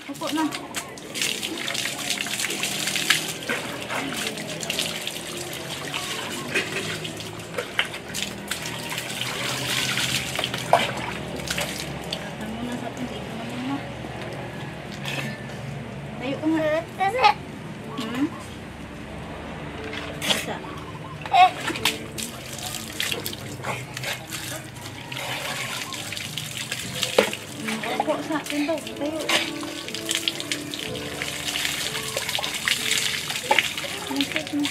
Upo na. Tama na sa atin. Dito na muna. Tayo ka nga. Isa. Upo sa atin daw. Tayo. Nasip na.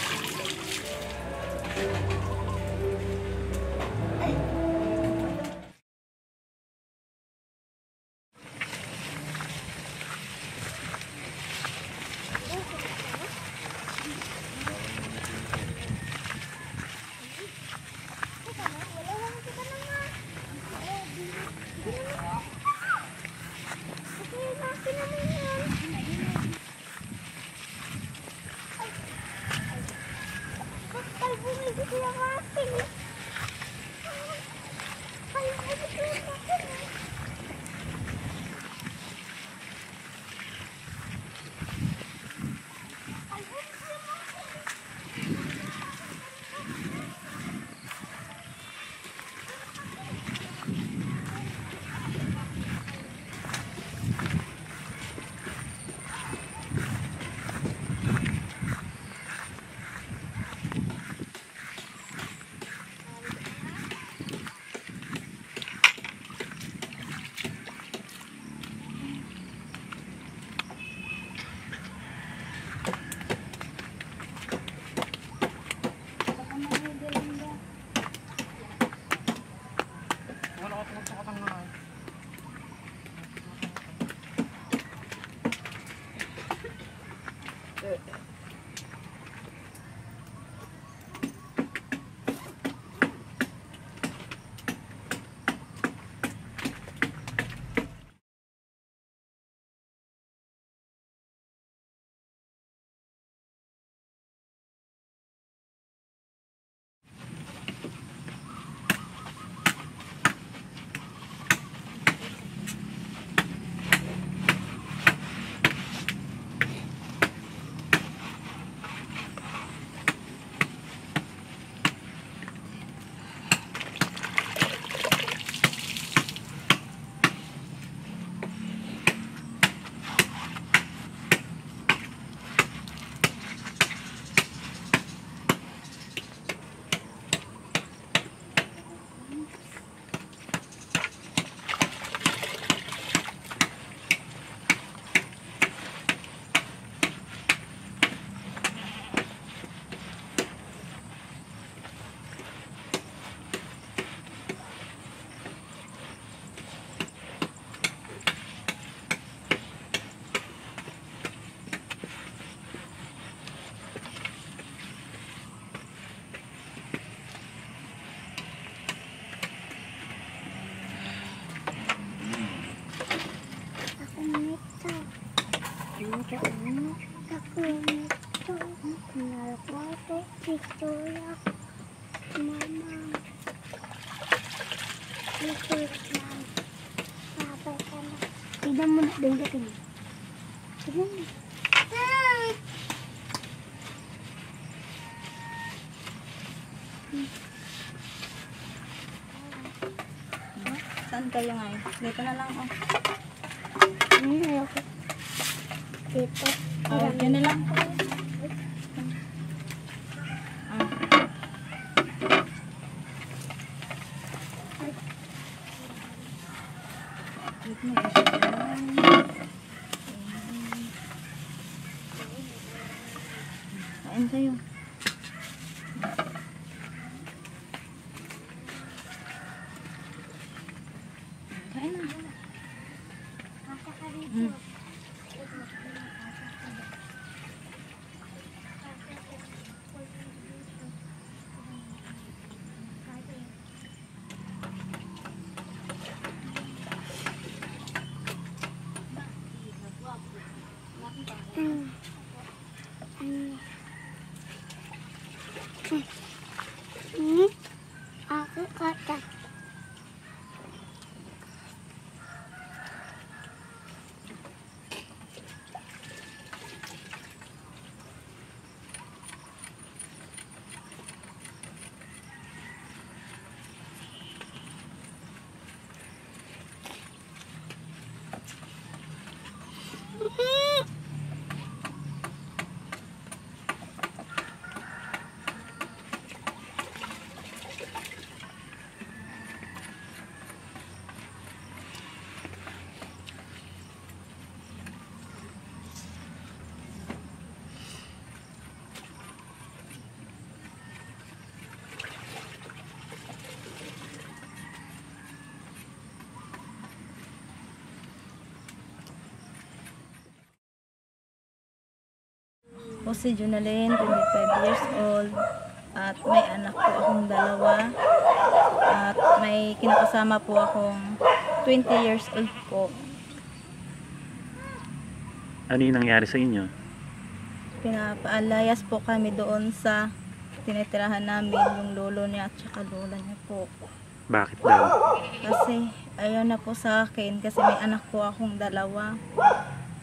Tignan mo na din ka tignan. Tignan mo. Saan kayo ngayon? Dito na lang oh. Ayoko. Dito. Oh, dyan na lang. Kain kayo. Kain na. Aku kata. Ako si Jonalyn, 25 years old, at may anak po akong dalawa, at may kinakasama po akong 20 years old po. Ano yung nangyari sa inyo? Pinapaalayas po kami doon sa tinitirahan namin, yung lolo niya at saka lola niya po. Bakit daw? Kasi ayaw na po sa akin kasi may anak po akong dalawa,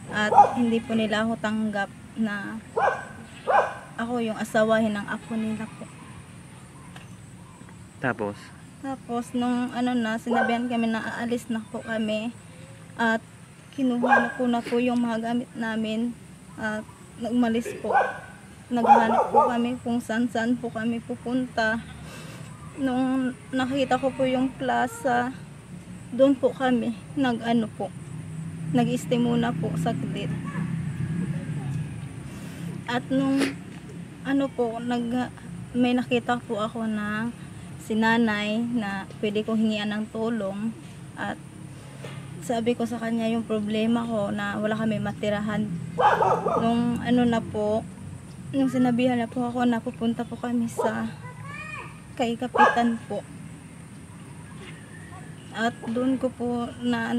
at hindi po nila ako tanggap na ako yung asawahin ng apo nila po. Tapos Nung sinabihan kami na aalis na po kami, at kinuha na po yung mga gamit namin, at nagmalis po. Naghanap po kami kung saan po kami pupunta. Nung nakita ko po yung plaza, doon po kami nag-stay muna po saglit. At nung may nakita po ako na si nanay na pwede kong hingian ng tulong, at sabi ko sa kanya yung problema ko na wala kami matirahan. Nung nung sinabihan na po ako na pupunta po kami kay kapitan po. At doon ko po na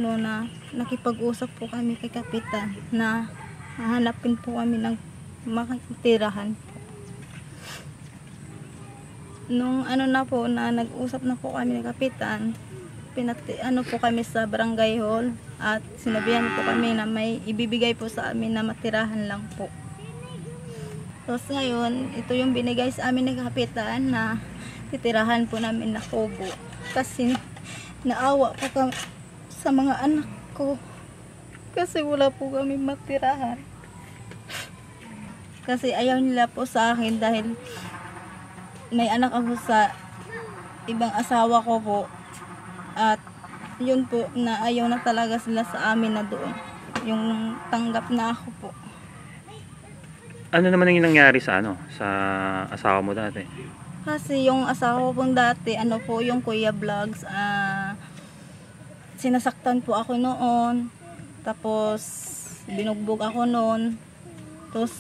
nakipag-usap po kami kay kapitan na hahanapin po kami ng makatirahan po. Nung nag-usap na po kami ng kapitan, po kami sa barangay hall, at sinabihan po kami na may ibibigay po sa amin na matirahan lang po. Tapos ngayon, ito yung binigay sa amin ng kapitan na titirahan po namin na kubo. Kasi naawa po kami sa mga anak ko. Kasi wala po kami matirahan. Kasi ayaw nila po sa akin dahil may anak ako sa ibang asawa ko po. At yun po, na ayaw na talaga sila sa amin na doon. Yung tanggap na ako po. Ano naman ang nangyari sa asawa mo dati? Kasi yung asawa ko pong dati, yung Kuya Vlogs, sinasaktan po ako noon. Tapos binugbog ako noon. Tapos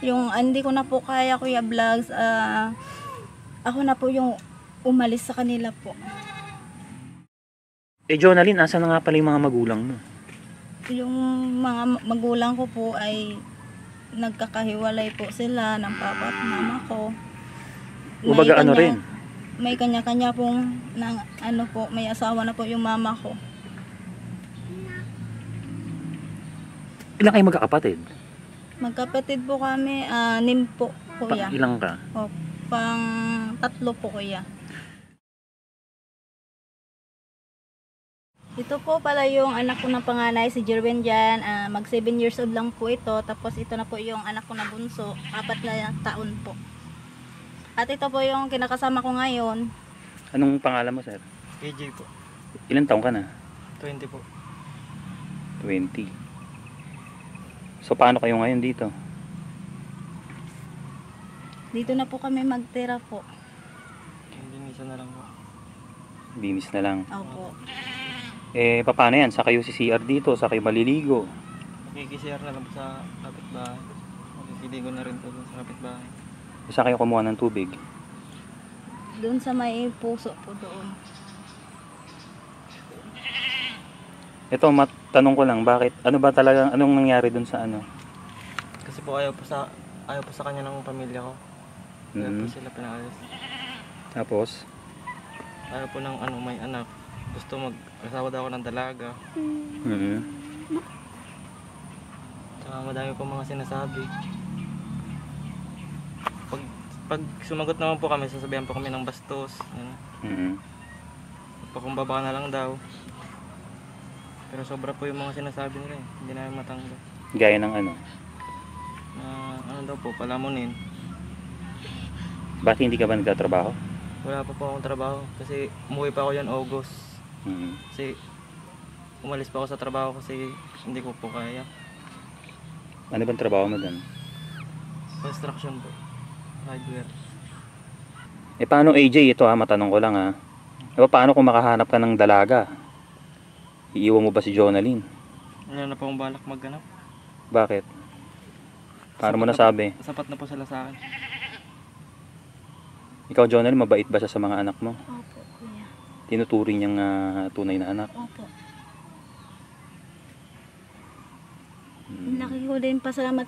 yung hindi ko na po kaya, Kuya Vlogs, ako na po yung umalis sa kanila po. Jonalyn, asa na nga pala yung mga magulang mo? Yung mga magulang ko po ay nagkakahiwalay po sila ng papa at mama ko. Ubaga rin? May kanya-kanya pong may asawa na po yung mama ko. Ilan kayo magkakapatid? Magkapatid po kami, 6 po, kuya. Ilang ka? O, pang 3 po, kuya. Ito po pala yung anak ko na panganay, si Jerwin dyan. Mag 7 years old lang po ito. Tapos ito na po yung anak ko na bunso, 4 na taon po. At ito po yung kinakasama ko ngayon. Anong pangalan mo, sir? KJ po. Ilan taong ka na? 20 po. 20. So paano kayo ngayon dito? Dito na po kami magtira po. Binisa na lang po. Bimis na lang. Opo. Paano yan? Sa kayo si CR dito? Sa kayo maliligo? Makikisir na lang po sa kapitbahay. Makikiligo na rin po sa kapitbahay. Sa kayo kumuha ng tubig? Doon sa may puso po doon. Ito, matanong ko lang, bakit? Ano ba talaga, anong nangyari dun sa Kasi po ayaw po sa kanya ng pamilya ko. Kaya po sila pinaalis. Tapos? Ayaw po ng may anak. Gusto mag-asawa daw ako ng dalaga. Tsaka madami po mga sinasabi. Pag sumagot naman po kami, sasabihan po kami ng bastos. Pakumbaba na lang daw. Pero sobra po yung mga sinasabi nila eh. Hindi namin matanggap. Gaya ng ano? Na ano daw po, palamunin. Bakit hindi ka ba nagtatrabaho? Wala pa po akong trabaho kasi umuwi pa ako yan August. Mm. Kasi umalis pa ako sa trabaho kasi hindi ko po kaya. Ano bang trabaho mo doon? Construction po. Hardware. Paano AJ ito matanong ko lang paano kung makahanap ka ng dalaga? Iiwan mo ba si Jonalyn? Wala na po akong balak magganap. Bakit? Paano mo Sapat nasabi? Sapat na po sila sa akin. Ikaw Jonalyn, mabait ba siya sa mga anak mo? Opo, kuya. Tinuturing niyang tunay na anak? Opo. Hmm. Laki ko din pasalamat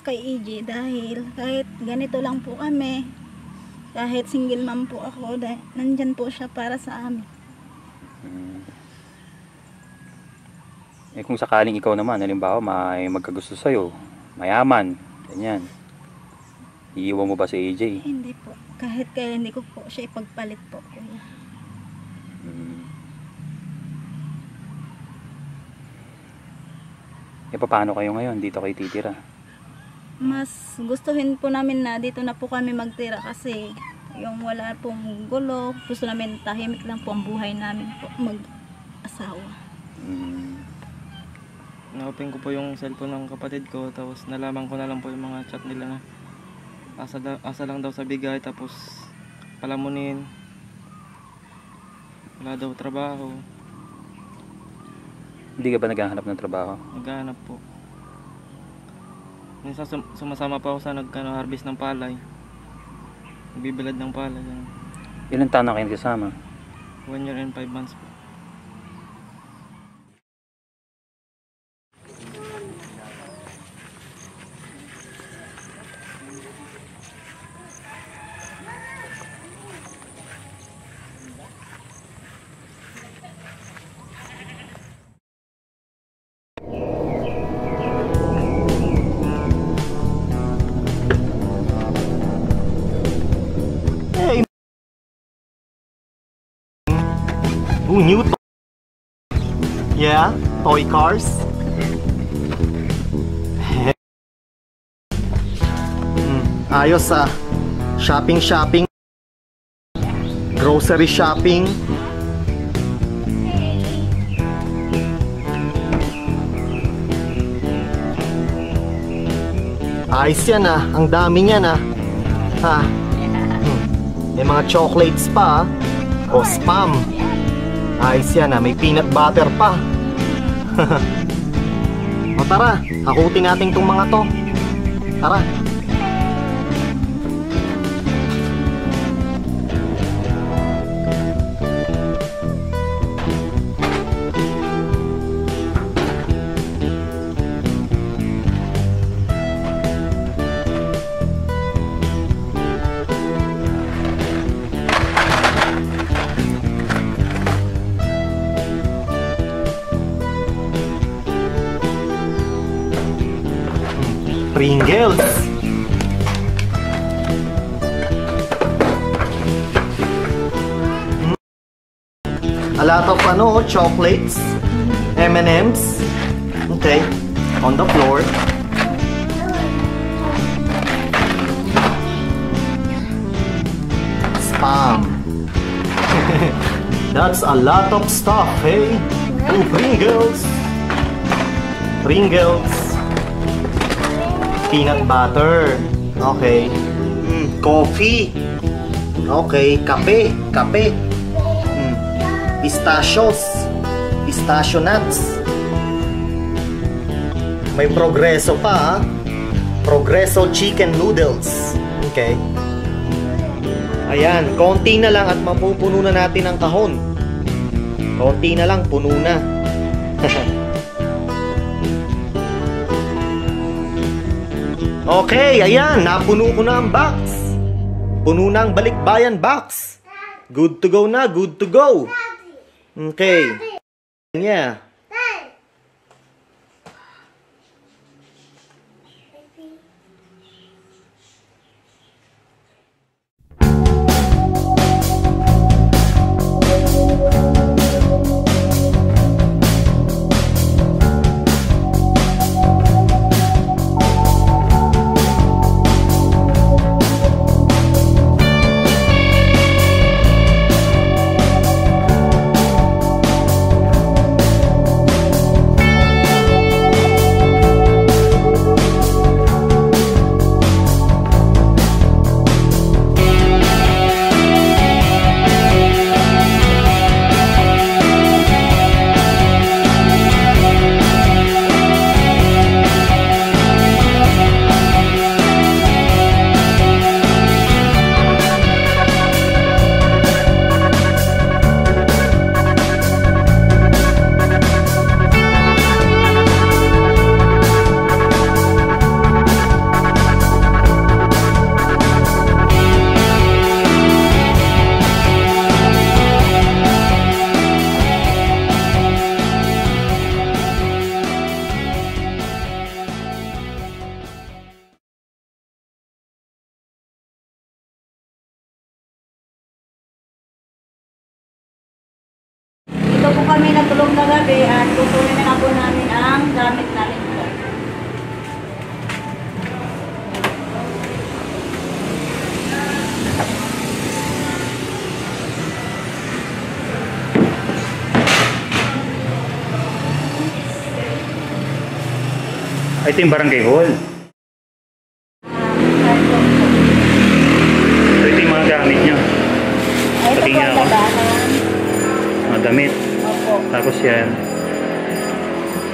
kay EJ dahil kahit ganito lang po kami, kahit single mom po ako, nandyan po siya para sa amin. Hmm. Kung sakaling ikaw naman, halimbawa may magkagusto sa'yo, mayaman, ganyan, iiwan mo ba si AJ? Hindi po. Kahit kaya hindi ko po siya ipagpalit po, kuya. Hmm. Paano kayo ngayon? Dito kayo titira? Mas gustuhin po namin na dito na po kami magtira kasi yung wala pong gulo, gusto namin tahimik lang po ang buhay namin po mag-asawa. Hmm. Na-open ko po yung cellphone ng kapatid ko tapos nalaman ko na lang po yung mga chat nila na asa lang daw sa bigay tapos palamunin. Wala daw trabaho. Hindi ka ba naghahanap ng trabaho? Naghahanap po. Minsan sumasama pa ako sa harvest ng palay. Nagbibilad ng palay. Ilan taon na kayo kasama? 1 year and 5 months po. Ooh, new yeah, toy cars. Ayos shopping, grocery shopping. Ayos yan ang dami niyan May mga chocolates pa o spam. Ayos yan may peanut butter pa. O tara, hakutin natin tong mga to. Tara. Pringles. A lot of chocolates, M&Ms. Okay, on the floor. Spam. That's a lot of stuff, hey? Oh, Pringles. Pringles. Peanut butter. Okay. Coffee. Okay. Kape. Pistachios. Pistachio nuts. May Progreso pa Progreso chicken noodles. Okay. Ayan. Konti na lang at mapupuno na natin ang kahon. Konti na lang. Puno na. Okay, ayan, napuno ko na ang box. Puno na ang balikbayan box. Good to go na, good to go. Okay. Yeah. kami natulog na gabi at tutuloy na po namin ang gamit namin po. Ito yung barangay hall. Cellphone po. So ito yung mga gamit nyo. Ay, ito po Patingin ang ako. labahan. Mga damit. Opo. Tapos yan.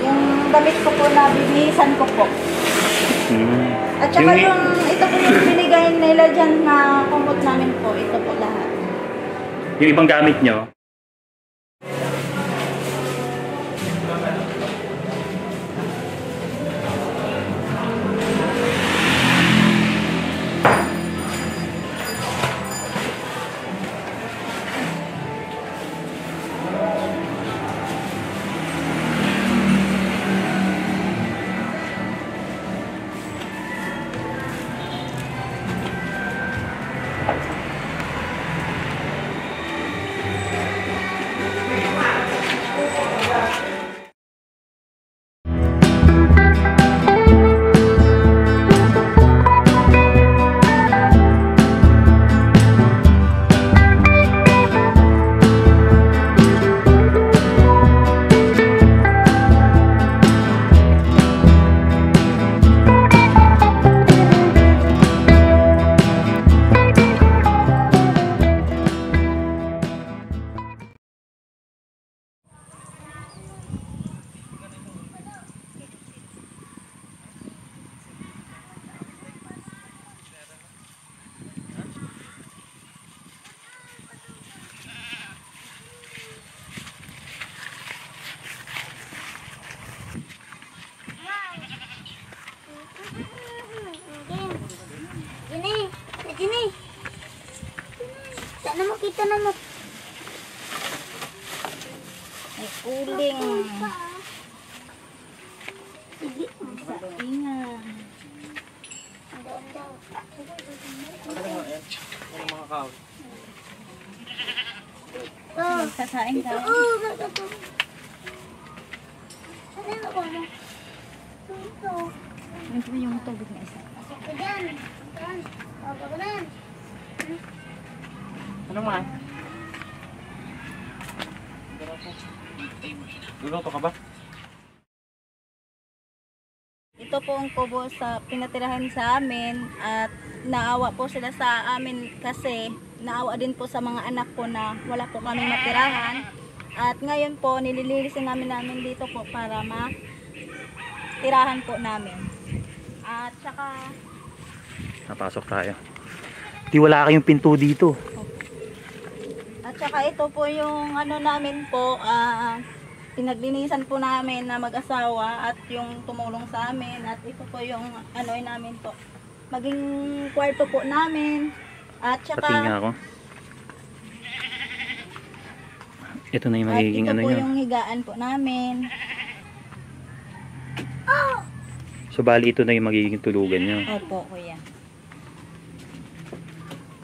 Yung damit ko po na bibihisen ko po. Hmm. At saka ito po yung binigay nila dyan na kumot namin po. Ito po lahat. Yung ibang gamit nyo. Gini. Sana mo kita na mo. Ay, uling. Sa ingan. Ano mga kaw? Magsasaing daw. Ano ko mo? Ito. Yun po yung tubig na isa. Yan. Yan. Ako na. Ano man? Luluto ka ba? Ito po ang kubo sa pinatirahan sa amin at naawa po sila sa amin kasi naawa din po sa mga anak ko na wala po kaming matirahan. At ngayon po nililinisin namin dito po para matirahan po namin. At saka Napasok tayo. Di wala kayong pinto dito. At saka ito po yung ano namin po, pinaglinisan po namin na mag-asawa at yung tumulong sa amin. At ito po yung ano namin po, maging kwarto po namin. At saka, Patingin ako. Ito na yung at magiging ito ano po nyo. yung higaan po namin. So bali ito na yung magiging tulugan nyo. Opo, kuya.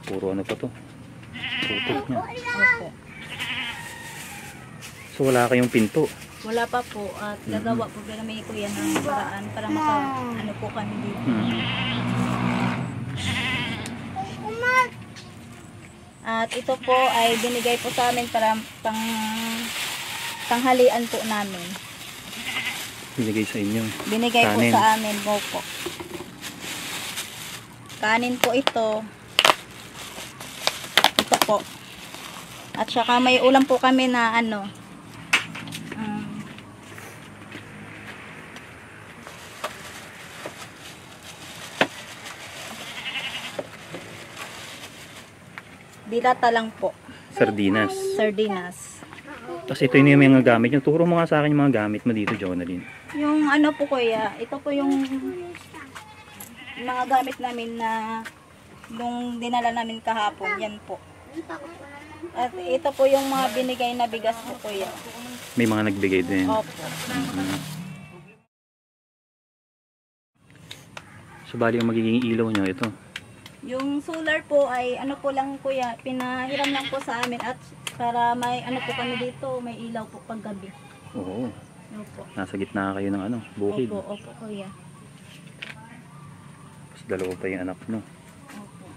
Puro ano pa to. Tutok nyo. Opo. So wala kayong pinto. Wala pa po at gagawa po kami kuya ng paraan para ano po kami dito. At ito po ay binigay po sa amin para tanghalian po namin. Binigay sa inyo. Binigay po Kanin. sa amin po. Kanin po ito. Ito po. At saka may ulam po kami na ano. Dilata lang po. Sardinas. Sardinas. Tapos ito yung mga gamit nyo. Turo mo nga sa akin yung mga gamit mo dito, Jonalyn. Yung ano po kuya, ito po yung mga gamit namin na nung dinala namin kahapon. Yan po. At ito po yung mga binigay na bigas po kuya. May mga nagbigay din. Opo. So bali yung magiging ilaw nyo, ito. Yung solar po ay ano po lang kuya, pinahiram lang po sa amin at Para may ano po kami dito, may ilaw po paggabi. Oo. Opo. Nasa gitna kayo ng bukid. Opo, kuya. Tapos dalawa pa yung anak mo. Opo.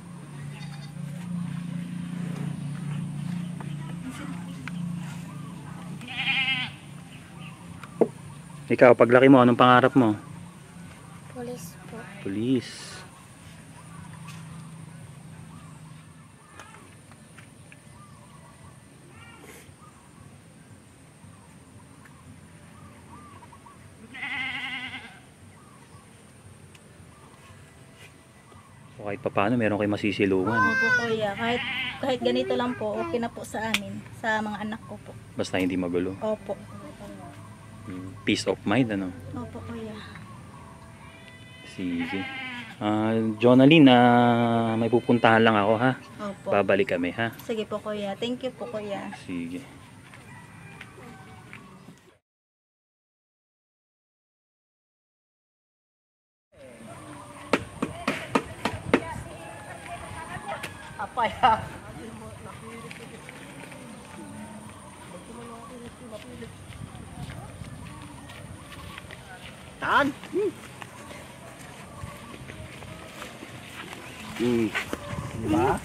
Ikaw, paglaki mo, anong pangarap mo? Police po. Police. So kahit pa paano, meron kayo masisilungan. Opo, kuya. Kahit ganito lang po, okay na po sa amin. Sa mga anak ko po. Basta hindi magulo. Opo. Peace of mind, ano? Opo, kuya. Sige. Jonalyn, may pupuntahan lang ako, ha? Opo. Babalik kami, ha? Sige po, kuya. Thank you po, kuya. Sige. Apaya. Taan. Diba?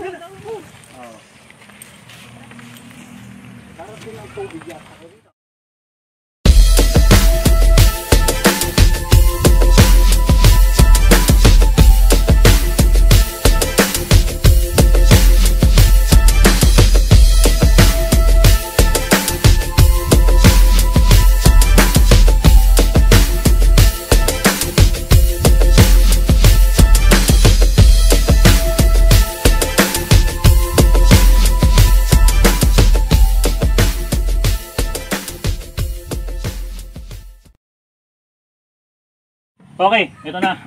Okay, ito na.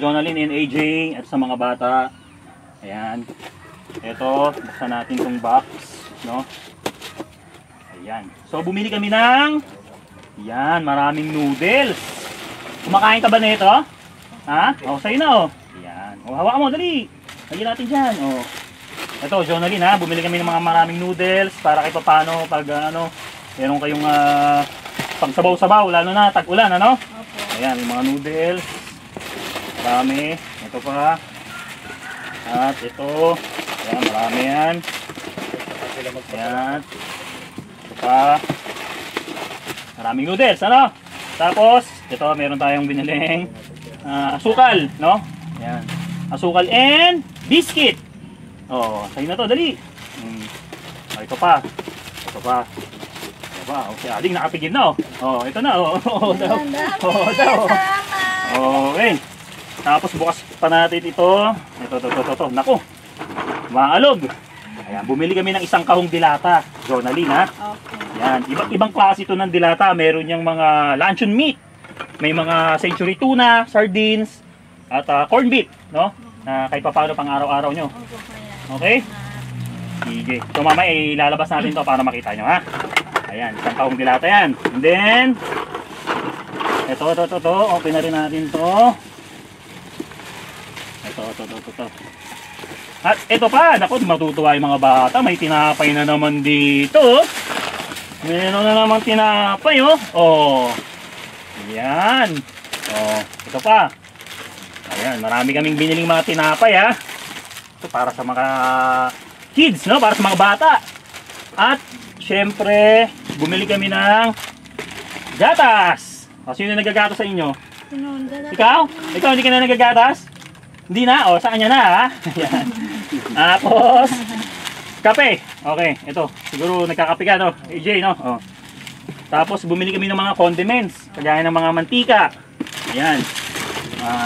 Jonalyn and AJ at sa mga bata. Ayan. Ito, buksan natin tong box, no? Ayan. So, bumili kami ng maraming noodles. Kumakain ka ba nito? Ha? O, sa'yo na, oh. Ayan. O, hawakan mo, dali. Lagyan natin dyan, oh. Ito, Jonalyn, ha? Bumili kami ng mga maraming noodles para kahit paano pag, meron kayong pagsabaw-sabaw, lalo na tag-ulan, ano? Opo. Ayan, yung mga noodles. Marami. Ito pa. At ito. Ayan, marami yan. Ayan. Ito pa. Maraming noodles, ano? Tapos, ito, meron tayong biniling asukal, no? Ayan. Asukal and biscuit. Oh, sa'yo na to, dali. Ito pa. Ito pa. Okay, aling nakapigil na, oh. Oh, ito na, oh. Oh, daw. Oh, daw. Okay. Tapos bukas pa natin ito. Ito. Naku. Maalog. Ayan, bumili kami ng isang kahong dilata. Jonalyn, ha? Okay. Ayan, ibang klase ito ng dilata. Meron yung mga luncheon meat. May mga century tuna, sardines, at corned beef, no? Na kahit paano pang araw-araw nyo. Opo, kuya. Okay? Sige. So mamaya ilalabas natin to para makita nyo, ha? Ayan, isang kahong dilata yan. And then, ito. Open na rin natin to. Ito. At ito pa, naku, matutuwa yung mga bata. May tinapay na naman dito. Meron na naman tinapay, oh. Oh. Ayan. Oh, ito pa. Ayan, marami kaming biniling mga tinapay, ha. Ito para sa mga kids, no? Para sa mga bata. At syempre, bumili kami ng gatas. O, sino nagagatas sa inyo? Ikaw? Ikaw hindi ka na nagagatas? Hindi na? O, sa kanya na, ha? Ayan. Tapos, kape. Okay, ito. Siguro nagkakape ka, no? AJ, no? O. Tapos, bumili kami ng mga condiments. Kagaya ng mga mantika. Ayan.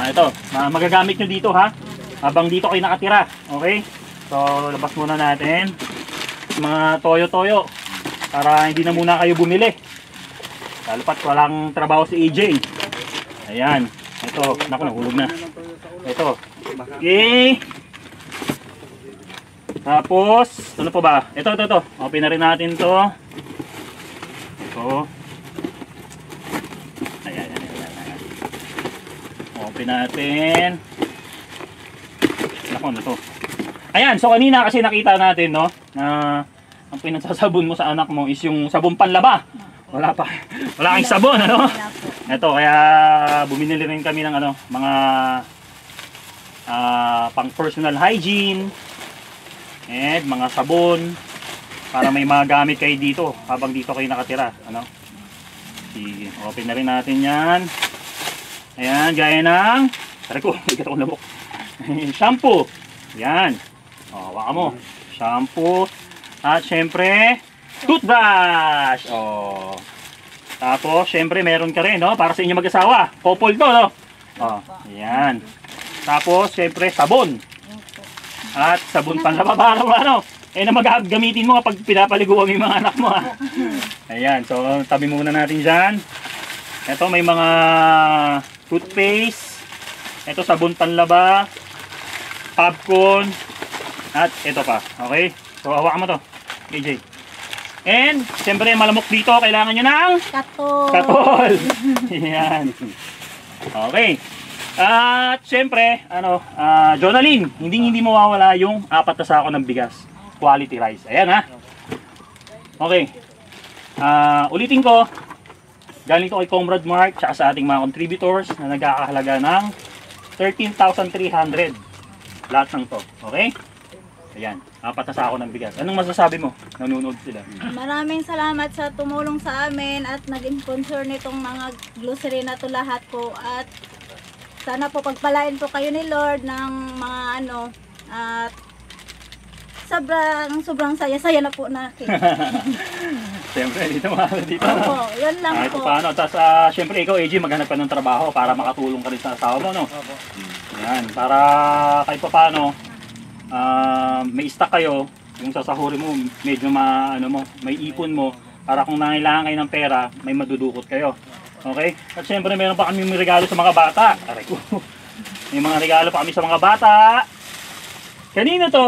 Ito. Magagamit nyo dito, ha? Habang dito kayo nakatira. Okay? So, labas muna natin. Mga toyo-toyo. Para hindi na muna kayo bumili. Lalo pat walang trabaho si AJ. Ayan. Ito. Naku, nahulog na. Ito. Okay. Tapos, ano pa ba? Ito. Open na rin natin to. Ito. Ayan. Open natin. Naku, ano to? Ayan. So, kanina kasi nakita natin, no? Na ang pinagsasabon mo sa anak mo is yung sabon panlaba. Wala pa. Wala kang sabon, ano? Wala po. Ito, kaya bumili rin kami ng ano, mga pang personal hygiene and mga sabon para may mga gamit kayo dito habang dito kayo nakatira, ano? Sige, open na rin natin yan. Ayan, gaya ng tara ko, bigat akong lamok. Shampoo. Yan. O, waka mo. Shampoo. At syempre, toothbrush. O. Tapos, syempre, meron ka rin, no? Para sa inyo mag-asawa. Couple to, no? O, yan. Tapos, syempre, sabon. At sabon panlaba para ano. Na magagamitin mo kapag pinapaliguan yung mga anak mo, ha? Ayan. So, tabi muna natin dyan. Ito, may mga toothpaste. Ito, sabon panlaba. Popcorn. At ito pa. Okay? So, hawakan mo to. KJ. And, siyempre, malamok dito. Kailangan nyo ng Katol. katol. Yan. Okay. At, siyempre, ano, Jonalyn, hindi mawawala yung 4 na sako ng bigas. Quality rice. Ayan, ha? Okay. Ulitin ko. Galing to kay Comrade Mark tsaka sa ating mga contributors na nagkakahalaga ng 13,300. Lahat ng to. Okay? Ayan. 4 na sako ng bigas. Anong masasabi mo? Nanonood sila. Maraming salamat sa tumulong sa amin at nag-sponsor nitong mga grocery na to lahat po. At sana po pagpalain po kayo ni Lord ng mga ano. At sobrang saya na po natin. Siyempre, dito mga dito. Opo, yun lang Ito po. paano. Tapos, siyempre, ikaw, AJ, maghanap ka ng trabaho para makatulong ka rin sa asawa mo, no? Opo. Yan. Para kahit pa paano, may stock kayo, yung sasahurin mo, medyo may ipon mo, para kung nangailangan kayo ng pera, may madudukot kayo. Okay? At siyempre, meron pa kami regalo sa mga bata. Aray ko. May mga regalo pa kami sa mga bata. Kanino to?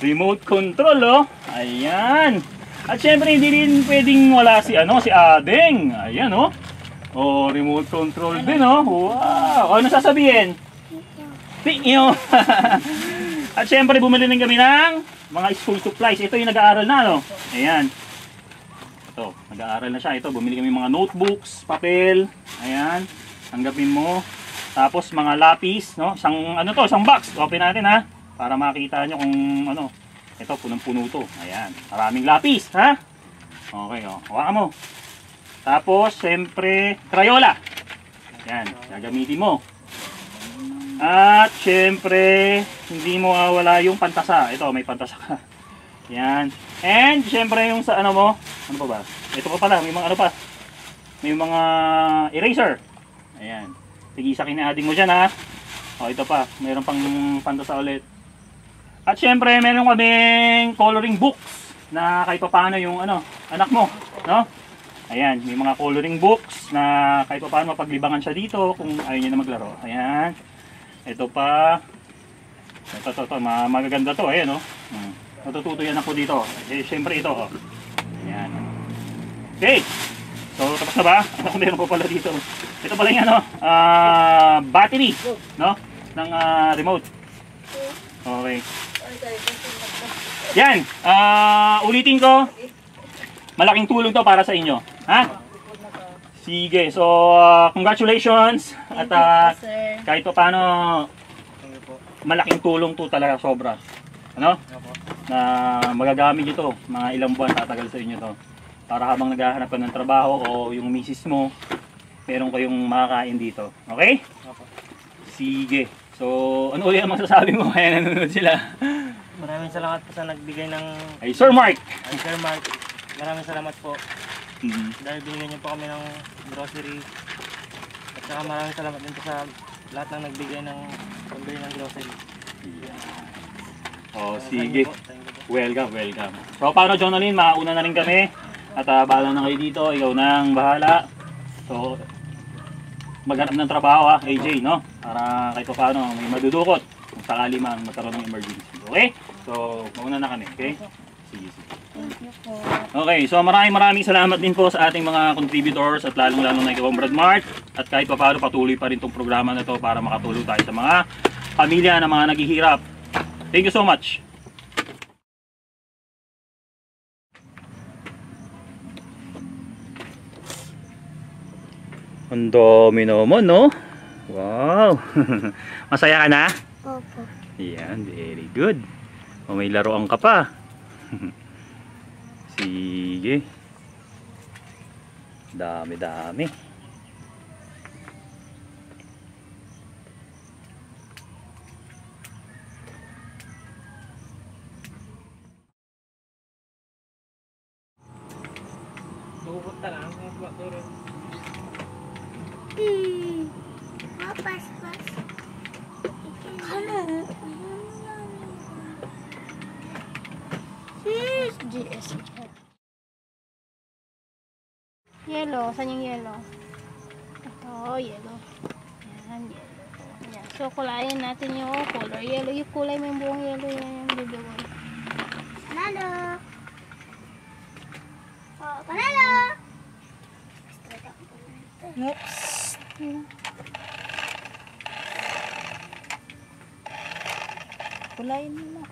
Remote control, oh. Ayan. At syempre hindi rin pwedeng wala si Adeng. Ayan, oh. Oh, remote control din, oh. Wow. Ano sasabihin? Thank you. At syempre bumili rin kami ng mga school supplies. Ito yung nag-aaral na, no? Ayan. Ito, nag-aaral na siya. Ito, bumili kami mga notebooks, papel. Ayan. Tanggapin mo. Tapos mga lapis, no? Isang box. Open natin, ha? Para makita nyo kung ano. Ito, punong-puno to. Ayan. Maraming lapis, ha? Okay, oh. Hawakan mo. Tapos, siyempre, Crayola. Ayan. Gagamitin mo. At, siyempre, hindi mo wala yung pantasa. Ito, may pantasa ka. Ayan. And, siyempre, yung sa ano mo. Ano pa ba? Ito pa pala. May mga ano pa. May mga eraser. Ayan. Tigisa kinaading mo dyan, ha. O, ito pa. Mayroon pang pantasa ulit. At syempre, meron kaming coloring books na kahit pa paano yung anak mo, no? Ayan, may mga coloring books na kahit pa paano mapaglibangan siya dito kung ayaw niya na maglaro. Ayan. Ito pa. Ito. Magaganda to. Ayan, no? Natututo yan ako dito. Eh, syempre ito, oh. Ayan. Okay. So, tapos na ba? Meron pa pala dito. Ito pala yung battery, no? Ng remote. Okay. Yan. Ulitin ko. Malaking tulong to para sa inyo. Ha? Sige. So, congratulations. At Sir. kahit pa paano, Thank you po. malaking tulong to talaga sobra. Ano? Opo. Na magagamit nyo to. Mga ilang buwan tatagal sa inyo to. Para habang naghahanap ka ng trabaho o yung misis mo, meron kayong makakain dito. Okay? Opo. Sige. So, ano ulit ang masasabi mo? Kaya nanonood sila. Maraming salamat po sa nagbigay ng Ay, Sir Mark! Sir Mark. Maraming salamat po Mhm. dahil binigyan niyo po kami ng grocery. At saka maraming salamat din po sa lahat ng nagbigay ng pambili ng grocery. Oh, Thank sige. you po. Thank you po. Welcome. So, paano, Jonalyn? Mauna na rin kami. At bahala na kayo dito. Ikaw nang bahala. So, maghanap ng trabaho, ha, AJ, no? Para kahit pa paano may madudukot kung sakali man magkaroon ng emergency. Okay? So, mauna na kami. Okay? Sige. Thank you po. Okay, so maraming salamat din po sa ating mga contributors at lalong-lalo na kay Comrade Mark. At kahit pa paano patuloy pa rin itong programa na to para makatulong tayo sa mga pamilya na mga naghihirap. Thank you so much. Ang dami naman, no? Wow! Masaya ka na? Opo. Yan, very good. O, may laruan ka pa. Sige. Dami. Pas. Color. GS. Yellow. Saan yung yellow? Ito, yellow. Yan, yellow. Yan. So, kulayan natin yung color yellow. Yung kulay mo yung buong yellow. Yan yung bibigay. Panalo! Oh, panalo! Oops. Kulayin mo na.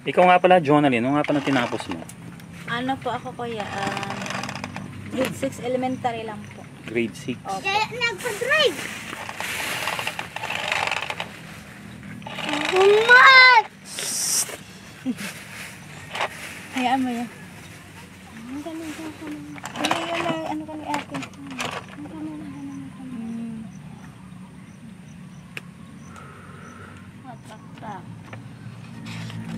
Ikaw nga pala, Jonalyn, ano nga pala tinapos mo? Ano po ako kuya? Grade 6 elementary lang po. Grade 6. Kaya nagpa-drive! Umat! Hayaan mo yan. Ano ka ni ate?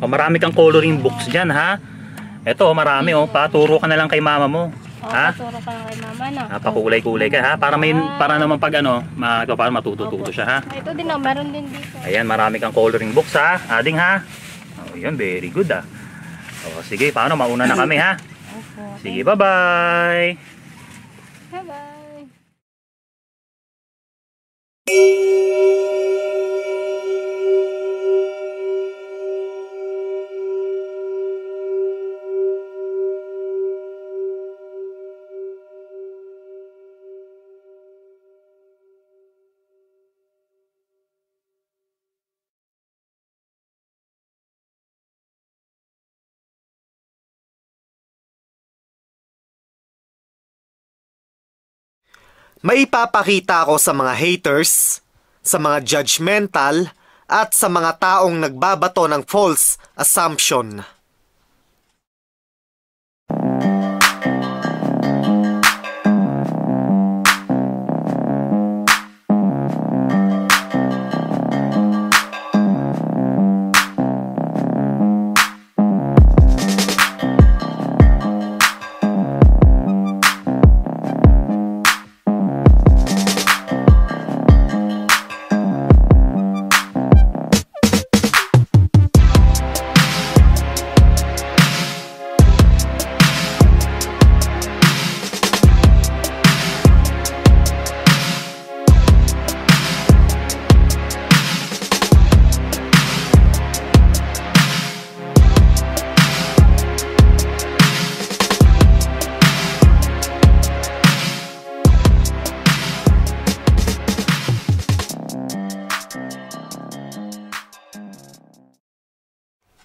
Oh, marami kang coloring books dyan, ha? Eto, marami, oh. Paturo ka na lang kay mama mo. Ha? Paturo ka lang kay mama, no? Pakulay-kulay ka, ha? Para naman pag ano, para matututo siya, ha? Ito din, oh. Meron din dito. Ayan, marami kang coloring books, ha? Ading, ha? Oh, yun, very good, ha? Oh, sige, paano? Mauna na kami, ha? Opo. Sige, bye-bye! Bye-bye! Maipapakita ko sa mga haters, sa mga judgmental, at sa mga taong nagbabato ng false assumption.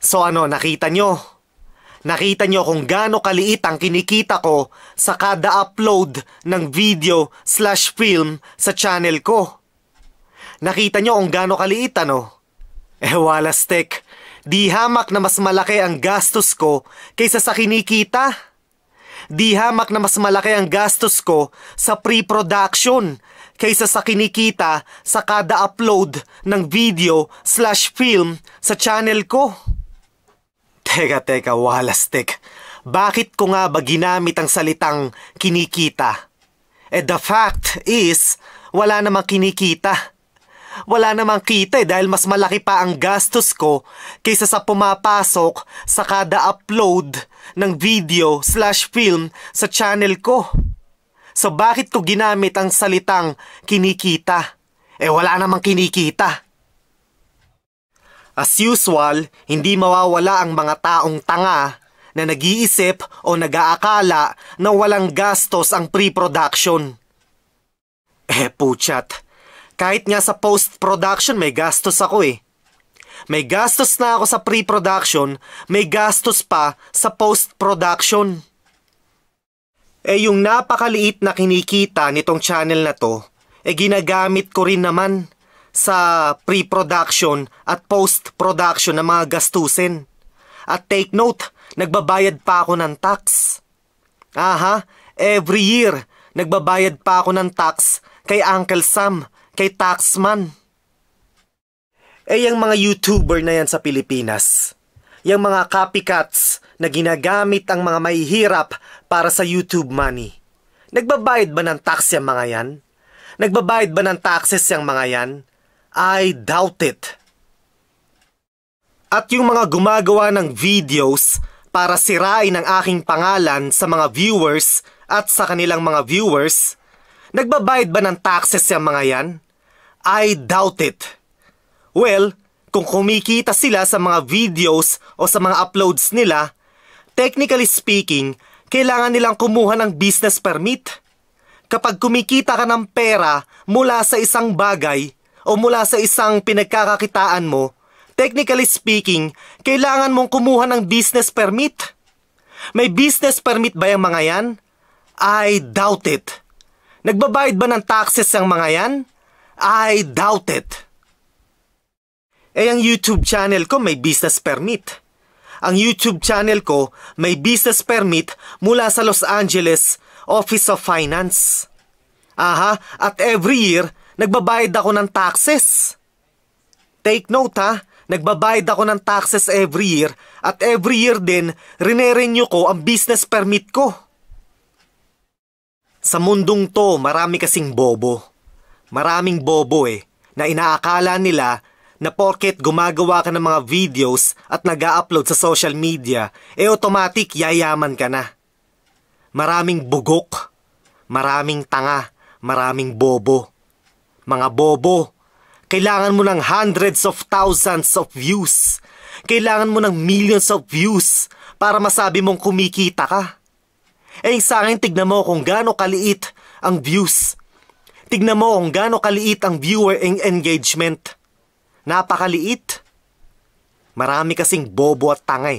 So ano, nakita nyo? Nakita nyo kung gaano kaliit ang kinikita ko sa kada upload ng video/film sa channel ko. Nakita nyo kung gaano kaliit, ano? Walas tek, di hamak na mas malaki ang gastos ko kaysa sa kinikita. Di hamak na mas malaki ang gastos ko sa pre-production kaysa sa kinikita sa kada upload ng video/film sa channel ko. Teka, walas tek. Bakit ko nga ba ginamit ang salitang kinikita? The fact is, wala namang kinikita. Wala namang kita dahil mas malaki pa ang gastos ko kaysa sa pumapasok sa kada upload ng video/film sa channel ko. So bakit ko ginamit ang salitang kinikita? Wala namang kinikita. As usual, hindi mawawala ang mga taong tanga na nag-iisip o nag-aakala na walang gastos ang pre-production. Puchat, Kahit nga sa post-production may gastos ako eh. May gastos na ako sa pre-production, may gastos pa sa post-production. Yung napakaliit na kinikita nitong channel na to, ginagamit ko rin naman sa pre-production at post-production ng mga gastusin. At take note, nagbabayad pa ako ng tax. Every year, nagbabayad pa ako ng tax kay Uncle Sam, kay Taxman. Yung mga YouTuber na yan sa Pilipinas, yung mga copycats na ginagamit ang mga mahihirap para sa YouTube money, nagbabayad ba ng tax yung mga yan? Nagbabayad ba ng taxes yung mga yan? I doubt it. At yung mga gumagawa ng videos para sirain ang aking pangalan sa mga viewers at sa kanilang mga viewers, nagbabayad ba ng taxes yung mga yan? I doubt it. Well, kung kumikita sila sa mga videos o sa mga uploads nila, technically speaking, kailangan nilang kumuha ng business permit. Kapag kumikita ka ng pera mula sa isang bagay o mula sa isang pinagkakakitaan mo, technically speaking, kailangan mong kumuha ng business permit. May business permit ba yung mga yan? I doubt it. Nagbabayad ba ng taxes yung mga yan? I doubt it. Ang YouTube channel ko may business permit. Ang YouTube channel ko may business permit mula sa Los Angeles Office of Finance. At every year, nagbabayad ako ng taxes. Take note nagbabayad ako ng taxes every year at every year din, rine-renew ko ang business permit ko. Sa mundong to, marami kasing bobo. Maraming bobo na inaakala nila na porket gumagawa ka ng mga videos at nag-a-upload sa social media, automatic yayaman ka na. Maraming bugok, maraming tanga, maraming bobo. Mga bobo, kailangan mo ng hundreds of thousands of views. Kailangan mo ng millions of views para masabi mong kumikita ka. Sa akin, tignan mo kung gaano kaliit ang views. Tignan mo kung gaano kaliit ang viewer engagement. Napakaliit. Marami kasing bobo at tanga